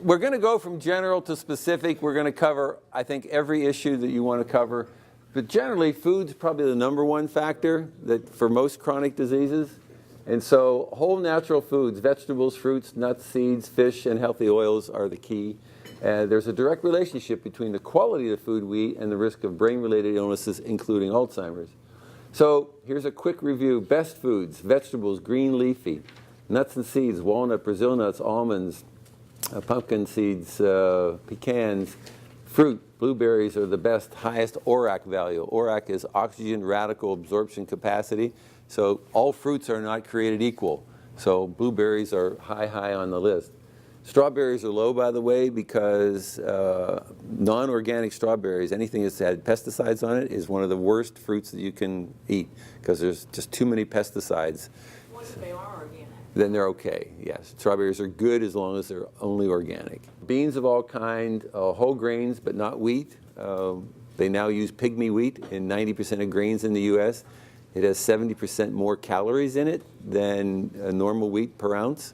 we're going to go from general to specific. We're going to cover, I think, every issue that you want to cover. But generally, food's probably the #1 factor that for most chronic diseases. And so whole natural foods, vegetables, fruits, nuts, seeds, fish, and healthy oils are the key. There's a direct relationship between the quality of the food we eat and the risk of brain-related illnesses, including Alzheimer's. So here's a quick review. Best foods: vegetables, green leafy, nuts and seeds, walnut, Brazil nuts, almonds, pumpkin seeds, pecans. Fruit, blueberries are the best, highest ORAC value. ORAC is oxygen radical absorption capacity. So all fruits are not created equal. So blueberries are high on the list. Strawberries are low, by the way, because non-organic strawberries, anything that's had pesticides on it, is one of the worst fruits that you can eat because there's just too many pesticides. What if they are organic? Then they're okay, yes. Strawberries are good as long as they're only organic. Beans of all kind, whole grains, but not wheat. They now use pygmy wheat in 90% of grains in the U.S. It has 70% more calories in it than normal wheat per ounce.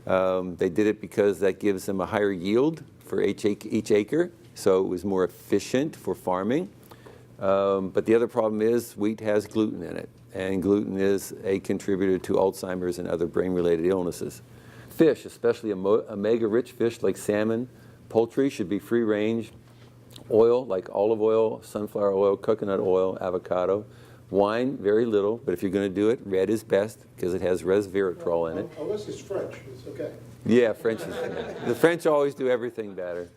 They did it because that gives them a higher yield for each acre, so it was more efficient for farming. But the other problem is wheat has gluten in it, and gluten is a contributor to Alzheimer's and other brain-related illnesses. Fish, especially omega-rich fish like salmon, poultry should be free-range. Oil, like olive oil, sunflower oil, coconut oil, avocado. Wine, very little, but if you're going to do it, red is best because it has resveratrol in it. Unless it's French, it's okay. Yeah, French is, the French always do everything better.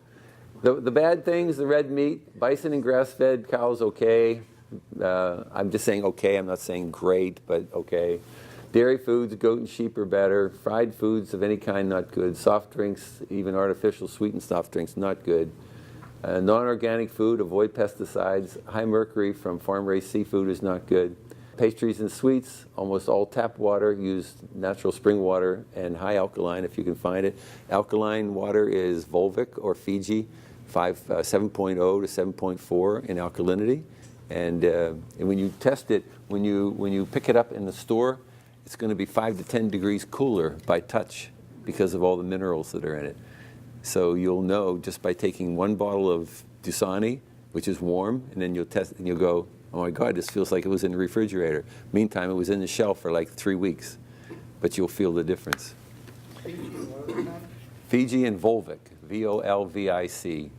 The bad things, the red meat, bison and grass-fed cows, okay. I'm just saying okay, I'm not saying great, but okay. Dairy foods, goat and sheep are better. Fried foods of any kind, not good. Soft drinks, even artificial sweetened soft drinks, not good. Non-organic food, avoid pesticides. High mercury from farm-raised seafood is not good. Pastries and sweets, almost all tap water. Use natural spring water and high alkaline if you can find it. Alkaline water is Volvic or Fiji, 7.0 to 7.4 in alkalinity. And when you test it, when you pick it up in the store, it's going to be 5 to 10 degrees cooler by touch because of all the minerals that are in it. So you'll know just by taking one bottle of Dasani, which is warm, and then you'll test it and you'll go, oh my God, this feels like it was in the refrigerator. Meantime, it was in the shelf for like 3 weeks. But you'll feel the difference. Fiji and Volvic, Volvic.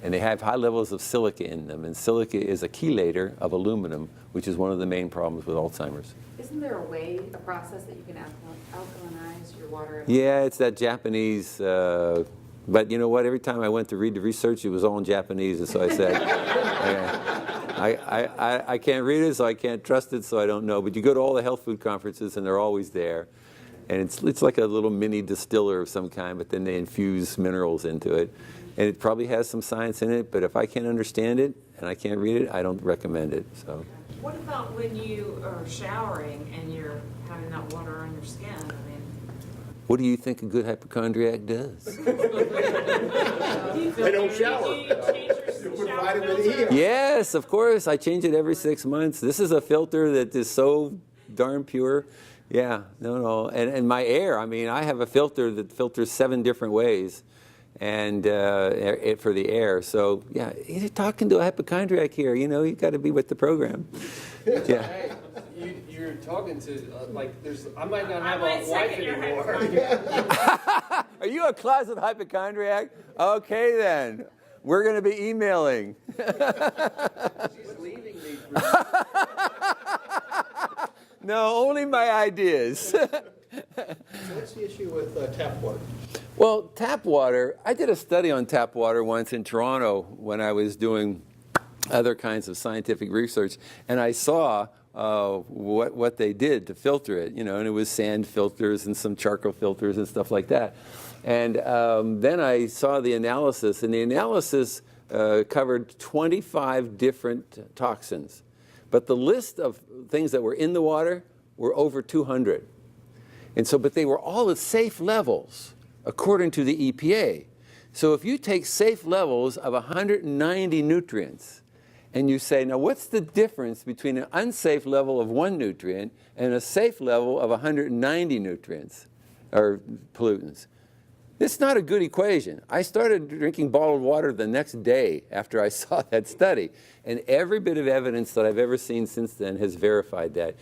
And they have high levels of silica in them. And silica is a chelator of aluminum, which is one of the main problems with Alzheimer's. Isn't there a process that you can alkalinize your water? Yeah, it's that Japanese, but you know what? Every time I went to read the research, it was all in Japanese, and so I said, I can't read it, so I can't trust it, so I don't know. But you go to all the health food conferences, and they're always there. And it's like a little mini distiller of some kind, but then they infuse minerals into it. And it probably has some science in it, but if I can't understand it and I can't read it, I don't recommend it. So. What about when you are showering and you're having that water on your skin? I mean, what do you think a good hypochondriac does? They don't shower. You put vitamin E in. Yes, of course. I change it every 6 months. This is a filter that is so darn pure. Yeah, no. And my air, I mean, I have a filter that filters 7 different ways. And for the air. So, yeah, you're talking to a hypochondriac here. You know, you've got to be with the program. Yeah. Hey, you're talking to, I might not have a wife anymore. Are you a closet hypochondriac? Okay, then. We're going to be emailing. She's leaving me. No, only my ideas. So what's the issue with tap water? Well, tap water, I did a study on tap water once in Toronto when I was doing other kinds of scientific research, and I saw what they did to filter it, you know, and it was sand filters and some charcoal filters and stuff like that. And then I saw the analysis, and the analysis covered 25 different toxins. But the list of things that were in the water were over 200. And so, but they were all at safe levels, according to the EPA. So if you take safe levels of 190 nutrients, and you say, now what's the difference between an unsafe level of one nutrient and a safe level of 190 nutrients, or pollutants? It's not a good equation. I started drinking bottled water the next day after I saw that study. And every bit of evidence that I've ever seen since then has verified that.